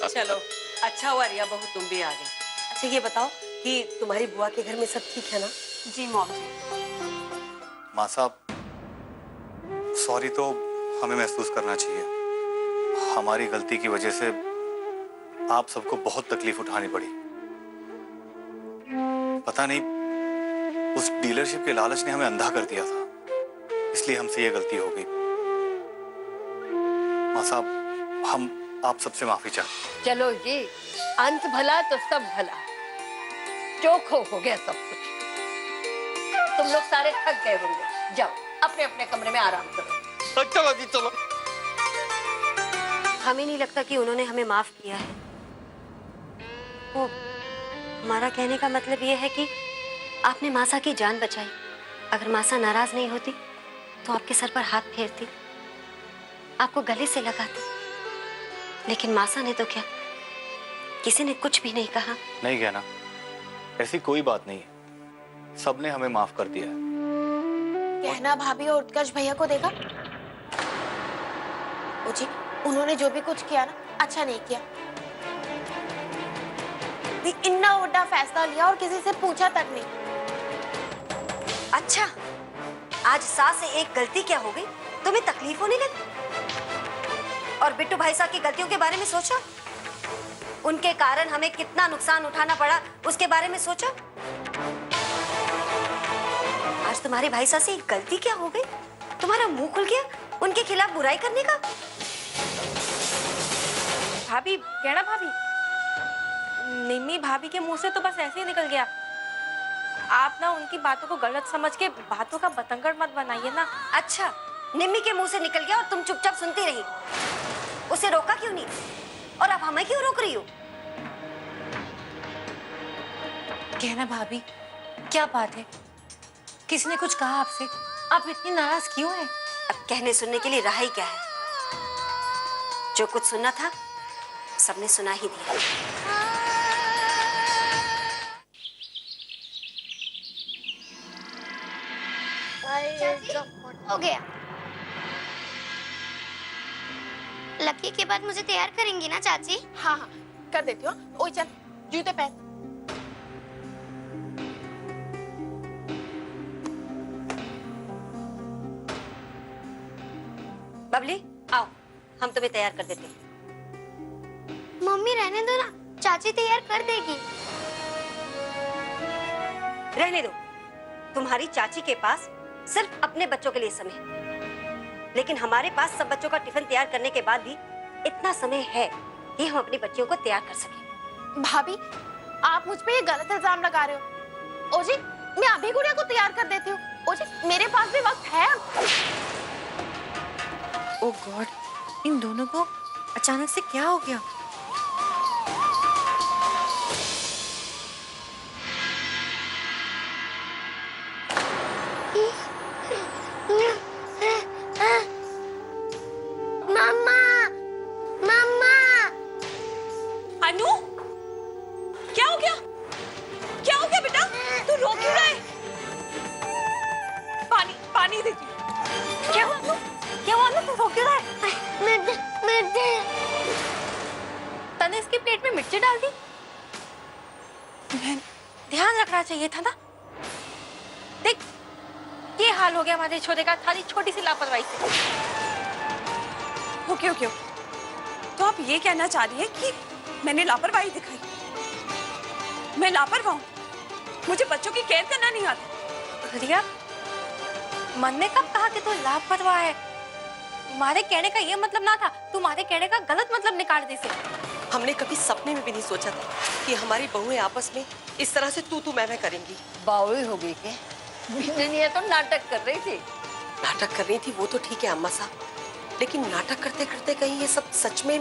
चलो अच्छा हुआ रिया बहू, तुम भी आ गई। अच्छा ये बताओ कि तुम्हारी बुआ के घर में सब ठीक है ना? जी मॉम जी। माँ साहब, सॉरी तो हमें महसूस करना चाहिए। हमारी गलती की वजह से आप सबको बहुत तकलीफ उठानी पड़ी। पता नहीं उस डीलरशिप के लालच ने हमें अंधा कर दिया था, इसलिए हमसे ये गलती हो गई। माँ साहब, हम आप सबसे माफी चाहते। चलो जी, अंत भला तो सब भला। चोखो हो गया सब कुछ। तुम लोग सारे थक गए होंगे, जाओ अपने अपने कमरे में आराम करो। चलो जी चलो। हमें नहीं लगता कि उन्होंने हमें माफ किया है। वो हमारा कहने का मतलब ये है कि आपने मासा की जान बचाई। अगर मासा नाराज नहीं होती तो आपके सर पर हाथ फेरती, आपको गले से लगाती। लेकिन मासा ने तो क्या, किसी ने कुछ भी नहीं कहा। नहीं कहना, ऐसी कोई बात नहीं है। सबने हमें माफ कर दिया है। कहना भाभी और उत्कर्ष भैया को देखा? ओ जी, उन्होंने जो भी कुछ किया ना, अच्छा नहीं किया। इतना बड़ा फैसला लिया और किसी से पूछा तक नहीं। अच्छा, आज सास से एक गलती क्या हो गई, तुम्हें तकलीफ होने लगी? और बिट्टू भाई साहब की गलतियों के बारे में सोचा? उनके कारण हमें कितना नुकसान उठाना पड़ा, उसके बारे में सोचा? आज तुम्हारे भाई साहब से एक गलती क्या हो गई, तुम्हारा मुंह खुल गया उनके खिलाफ बुराई करने का? भाभी, कहना भाभी, निम्मी भाभी के मुंह से तो बस ऐसे ही निकल गया। आप ना उनकी बातों को गलत समझ के बातों का बतंगड़ मत बनाइए ना। अच्छा, निम्मी के मुंह से निकल गया और तुम चुपचाप सुनती रही। उसे रोका क्यों नहीं? और अब हमें क्यों रोक रही हो? कहना भाभी, क्या बात है? किसने कुछ कहा आपसे? आप इतनी नाराज क्यों हैं? अब कहने सुनने के लिए रहा ही क्या है? जो कुछ सुनना था सबने सुना ही दिया। हो गया। लकी के बाद मुझे तैयार करेंगी ना चाची? हाँ हाँ, कर देती हूँ। ओए चल, जूते पहन। बबली, आओ, हम तुम्हें तैयार कर देते हैं। मम्मी रहने दो ना, चाची तैयार कर देगी। रहने दो, तुम्हारी चाची के पास सिर्फ अपने बच्चों के लिए समय है, लेकिन हमारे पास सब बच्चों का टिफिन तैयार करने के बाद भी इतना समय है कि हम अपनी बच्चियों को तैयार कर सकें। भाभी, आप मुझ पे ये गलत इल्जाम लगा रहे हो। ओ जी, मैं अभी गुड़िया को तैयार कर देती हूँ। ओ जी, मेरे पास भी वक्त है। ओ गॉड, इन दोनों को अचानक से क्या हो गया? मम्मा, मम्मा। अनु, क्या हो गया? क्या हो गया बेटा? तू रो क्यों रहा है? पानी, पानी दे तू। क्या हुआ अनु? क्या हुआ अनु? तू रो क्यों रहा है? मिर्ची। तने इसके प्लेट में मिर्ची डाल दी। ध्यान रखना चाहिए था ना। देख, ये हाल हो गया हमारे छोटे का, थारी छोटी सी लापरवाही से। ओके ओके, तो आप ये कहना चाह रही हैं कि मैंने लापरवाही दिखाई? मैं लापरवाह हूँ? मुझे बच्चों की केयर करना नहीं आता? रिया, मन ने कब कहा कि तू लापरवाह है? तुम्हारे कहने का ये मतलब ना था, तुम्हारे कहने का गलत मतलब निकाल दे से। हमने कभी सपने में भी नहीं सोचा था कि हमारी बहुएं आपस में इस तरह से तू मैं करेंगी। बावली हो गई के? बिजनिया तो नाटक कर रही थी। नाटक कर रही थी वो तो ठीक है अम्मा साहब, लेकिन नाटक करते करते कहीं ये सब सच में